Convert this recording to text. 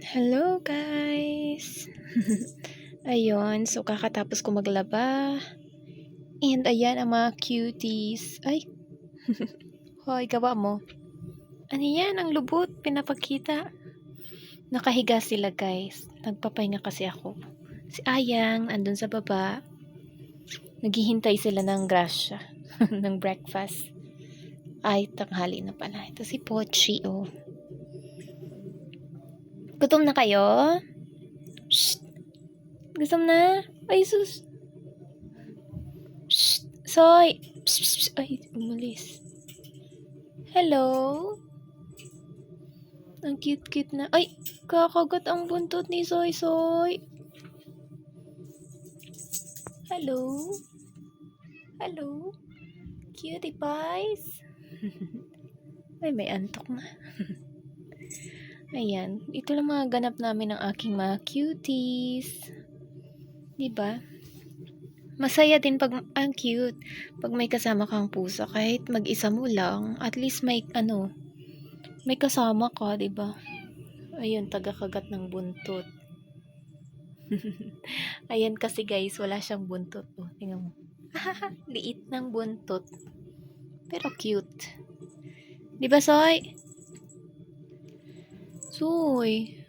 Hello guys! Ayun, so kakatapos ko maglaba. And ayan ang mga cuties. Ay! Hoy, gawa mo. Ano yan? Ang lubot. Pinapakita. Nakahiga sila guys. Nagpapahinga kasi ako. Si Ayang, andun sa baba. Naghihintay sila ng grasya. ng breakfast. Ay, tanghali na pala. Ito si Pochi, oh. Gutom na kayo? Shh! Gutom na? Ay, sus! Shh! Soy! Psst, psst, psst. Ay, umalis. Hello? Ang cute-cute na. Ay! Kakagat ang buntot ni Soy Soy. Hello? Hello? Cutie pies? Ay, may antok na. Ayan. Ito lang mga ganap namin ng aking mga cuties. Diba? Masaya din pag ang cute. Pag may kasama kang pusa, kahit mag-isa mo lang, at least may may kasama ka, 'di ba? Ayun, taga-kagat ng buntot. Ayan kasi guys, wala siyang buntot. Oh, tingnan mo. Liit ng buntot. Pero cute. 'Di ba, Soy? Soy.